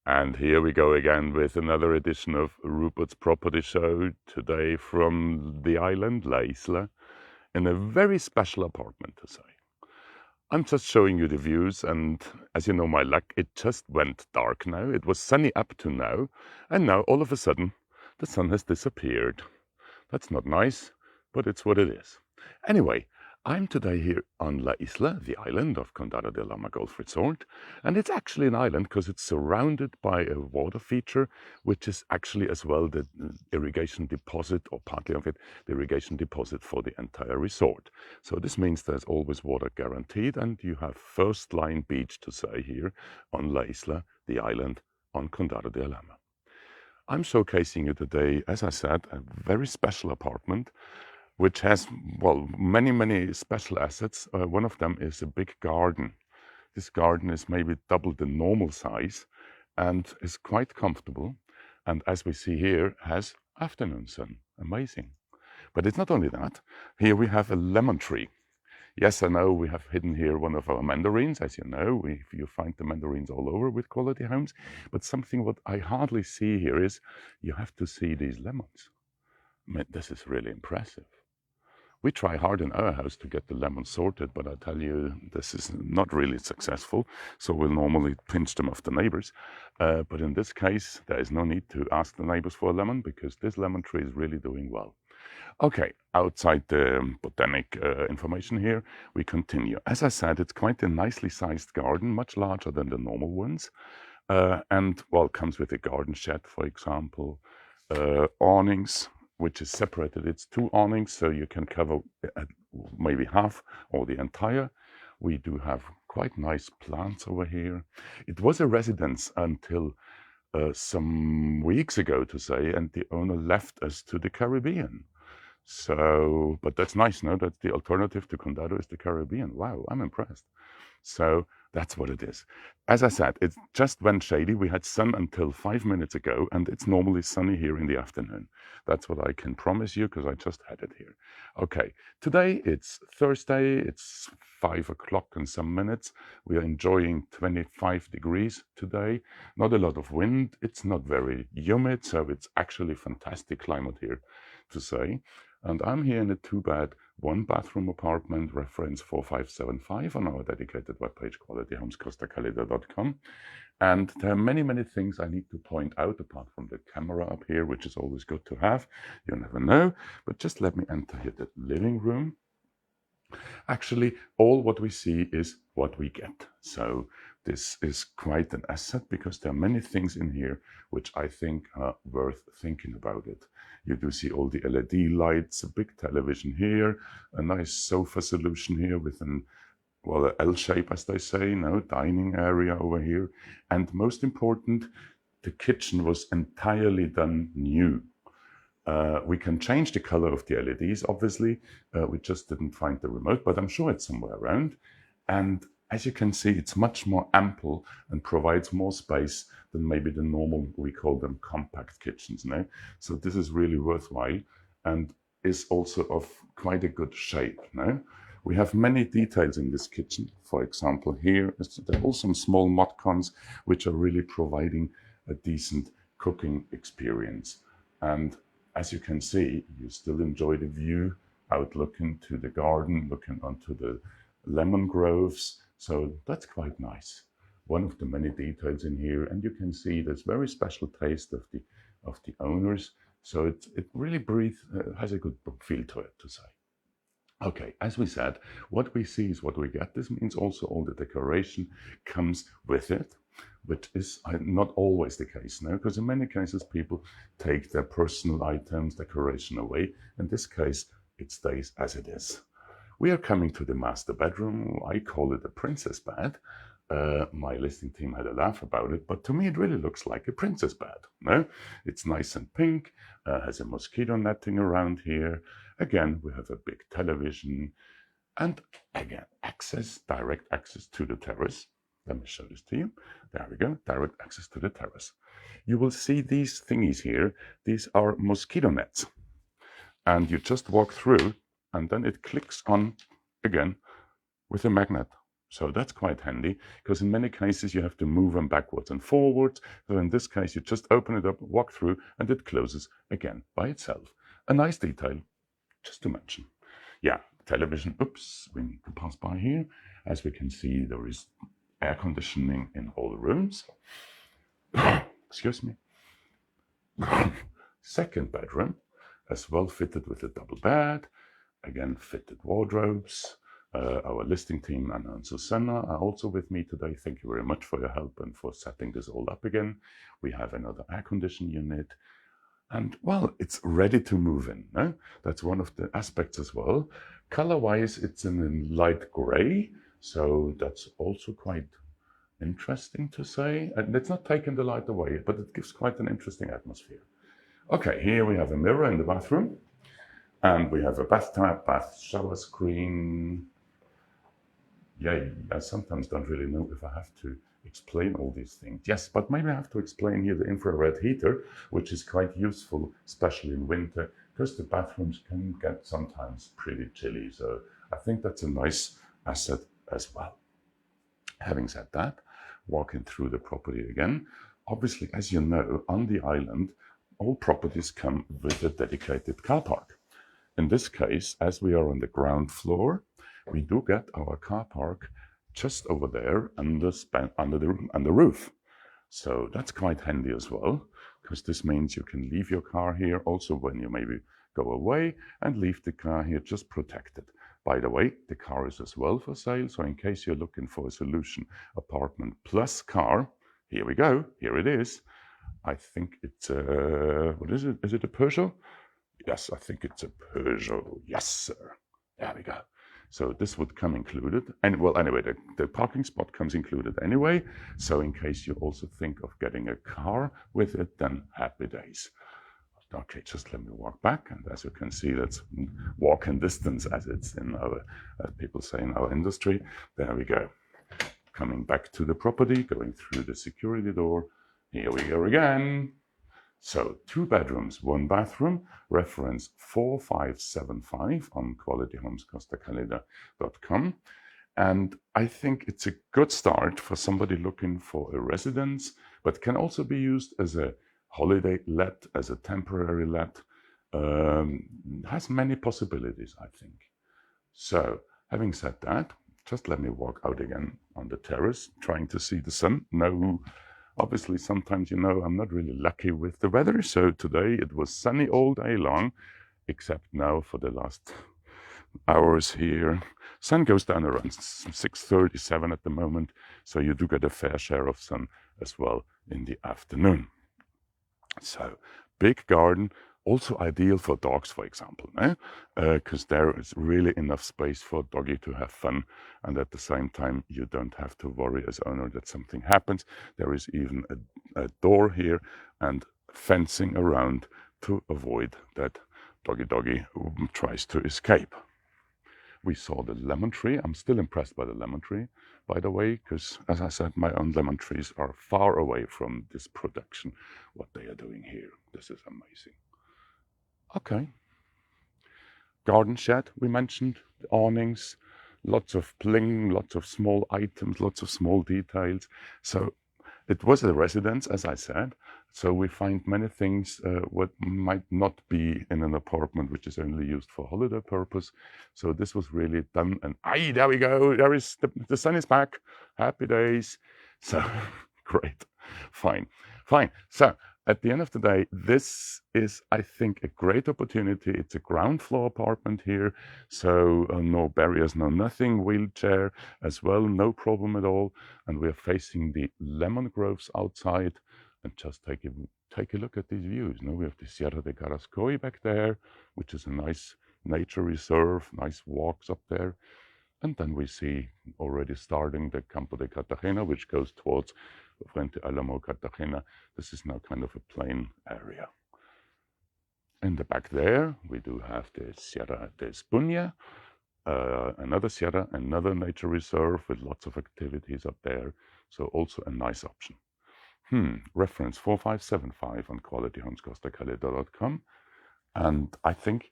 And here we go again with another edition of Rupert's Property Show, today from the island, La Isla, in a very special apartment to say. I'm just showing you the views, and as you know my luck, it just went dark now. It was sunny up to now, and now all of a sudden the sun has disappeared. That's not nice, but it's what it is. Anyway, I'm today here on La Isla, the island of Condado de Alhama Golf Resort, and it's actually an island because it's surrounded by a water feature, which is actually as well the irrigation deposit, or partly of it, the irrigation deposit for the entire resort. So this means there's always water guaranteed, and you have first-line beach to say here on La Isla, the island on Condado de Alhama. I'm showcasing you today, as I said, a very special apartment which has, well, many special assets. One of them is a big garden. This garden is maybe double the normal size and is quite comfortable. And as we see here, has afternoon sun. Amazing. But it's not only that. Here we have a lemon tree. Yes, I know we have hidden here one of our mandarins. As you know, you find the mandarins all over with quality homes. But something what I hardly see here is you have to see these lemons. I mean, this is really impressive. We try hard in our house to get the lemons sorted, but I tell you, this is not really successful. So we'll normally pinch them off the neighbors. But in this case, there is no need to ask the neighbors for a lemon because this lemon tree is really doing well. Okay, outside the botanic information here, we continue. As I said, it's quite a nicely sized garden, much larger than the normal ones. And, well, it comes with a garden shed, for example, awnings, which is separated. It's two awnings, so you can cover maybe half or the entire. We do have quite nice plants over here. It was a residence until some weeks ago, to say, and the owner left us to the Caribbean. So, but that's nice, no? That the alternative to Condado is the Caribbean. Wow, I'm impressed. So that's what it is. As I said, it just went shady. We had sun until 5 minutes ago, and it's normally sunny here in the afternoon. That's what I can promise you because I just had it here. Okay, today it's Thursday. It's 5 o'clock and some minutes. We are enjoying 25 degrees today. Not a lot of wind. It's not very humid, so it's actually fantastic climate here to say. And I'm here in a two-bed, one-bathroom apartment, reference 4575 on our dedicated webpage, qualityhomescostacalida.com. And there are many things I need to point out, apart from the camera up here, which is always good to have. You never know. But just let me enter here the living room. Actually, all what we see is what we get. So this is quite an asset because there are many things in here which I think are worth thinking about it. You do see all the LED lights, a big television here, a nice sofa solution here with an, well, an L shape, as they say, dining area over here. And most important, the kitchen was entirely done new. We can change the color of the LEDs, obviously. We just didn't find the remote, but I'm sure it's somewhere around. And as you can see, it's much more ample and provides more space than maybe the normal, we call them compact kitchens, no? So this is really worthwhile and is also of quite a good shape, no? We have many details in this kitchen. For example, here, there are also some small mod cons, which are really providing a decent cooking experience. And as you can see, you still enjoy the view out looking to the garden, looking onto the lemon groves. So that's quite nice. One of the many details in here, and you can see there's very special taste of the owners. So it really has a good feel to it, to say. Okay, as we said, what we see is what we get. This means also all the decoration comes with it, which is not always the case now, because in many cases people take their personal items, decoration away. In this case, it stays as it is. We are coming to the master bedroom. I call it a princess bed. My listing team had a laugh about it, but to me it really looks like a princess bed. No? It's nice and pink, has a mosquito netting around here. Again, we have a big television, and again, direct access to the terrace. Let me show this to you. There we go, direct access to the terrace. You will see these thingies here. These are mosquito nets. And you just walk through, and then it clicks on, again, with a magnet. So that's quite handy, because in many cases you have to move them backwards and forwards. So in this case, you just open it up, walk through, and it closes again by itself. A nice detail, just to mention. Yeah, television, oops, we need to pass by here. As we can see, there is air conditioning in all the rooms. Excuse me. Second bedroom, as well fitted with a double bed, again fitted wardrobes. Our listing team, Anna and Susanna, are also with me today. Thank you very much for your help and for setting this all up again. We have another air conditioning unit. And well, it's ready to move in. No? That's one of the aspects as well. Color-wise, it's in a light gray. So that's also quite interesting to say. And it's not taking the light away, but it gives quite an interesting atmosphere. Okay, here we have a mirror in the bathroom. And we have a bathtub, bath shower screen. Yeah, I sometimes don't really know if I have to explain all these things. Yes, but maybe I have to explain here the infrared heater, which is quite useful, especially in winter, because the bathrooms can get sometimes pretty chilly. So I think that's a nice asset as well. Having said that, walking through the property again, obviously, as you know, on the island, all properties come with a dedicated car park. In this case, as we are on the ground floor, we do get our car park just over there under the roof. So that's quite handy as well, because this means you can leave your car here also when you maybe go away and leave the car here just protected. By the way, the car is as well for sale. So in case you're looking for a solution, apartment plus car, here we go. Here it is. I think it's a, what is it? Is it a Peugeot? Yes, I think it's a Peugeot. Yes, sir. There we go. So this would come included. And well, anyway, the parking spot comes included anyway. So in case you also think of getting a car with it, then happy days. Okay, just let me walk back. And as you can see, that's walking distance, as it's in our, as people say in our industry. There we go. Coming back to the property, going through the security door. Here we go again. So 2 bedrooms, 1 bathroom, reference 4575 on qualityhomescostacalida.com. And I think it's a good start for somebody looking for a residence, but can also be used as a holiday let, as a temporary let. Has many possibilities, I think. So having said that, just let me walk out again on the terrace, trying to see the sun. No. Obviously, sometimes, you know, I'm not really lucky with the weather. So today it was sunny all day long, except now for the last hours here. Sun goes down around 6:37 at the moment. So you do get a fair share of sun as well in the afternoon. So big garden, also ideal for dogs, for example, because there is really enough space for doggy to have fun. And at the same time, you don't have to worry as owner that something happens. There is even a door here and fencing around to avoid that doggy tries to escape. We saw the lemon tree. I'm still impressed by the lemon tree, by the way, because as I said, my own lemon trees are far away from this production, what they are doing here. This is amazing. Okay. Garden shed, we mentioned, the awnings, lots of bling, lots of small items, lots of small details. So it was a residence, as I said. So we find many things what might not be in an apartment which is only used for holiday purpose. So this was really done. And there we go. There is the sun is back. Happy days. So great. Fine. So at the end of the day, this is, I think, a great opportunity. It's a ground floor apartment here. So no barriers, no nothing, wheelchair as well, no problem at all. And we're facing the lemon groves outside. And just take a look at these views. You know, we have the Sierra de Carrascoy back there, which is a nice nature reserve, nice walks up there. And then we see already starting the Campo de Cartagena, which goes towards Frente Alamo Cartagena. This is now kind of a plain area. In the back there, we do have the Sierra de Espuña, another Sierra, another nature reserve with lots of activities up there. So also a nice option. Reference 4575 on qualityhomescostacalida.com. And I think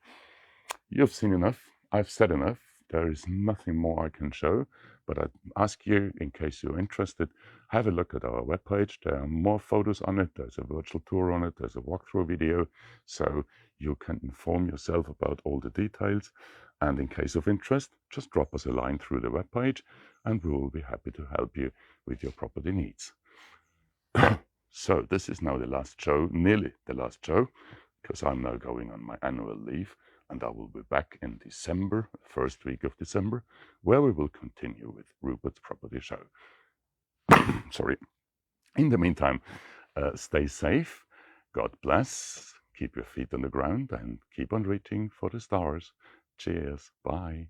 you've seen enough. I've said enough. There is nothing more I can show, But I ask you, in case you're interested, have a look at our webpage. There are more photos on it. There's a virtual tour on it. There's a walkthrough video. So you can inform yourself about all the details. And in case of interest, just drop us a line through the webpage and we will be happy to help you with your property needs. So this is now the last show, nearly the last show, because I'm now going on my annual leave, and I will be back in December, first week of December, where we will continue with Rupert's property show. Sorry. In the meantime, stay safe, God bless, keep your feet on the ground, and keep on reaching for the stars. Cheers, bye.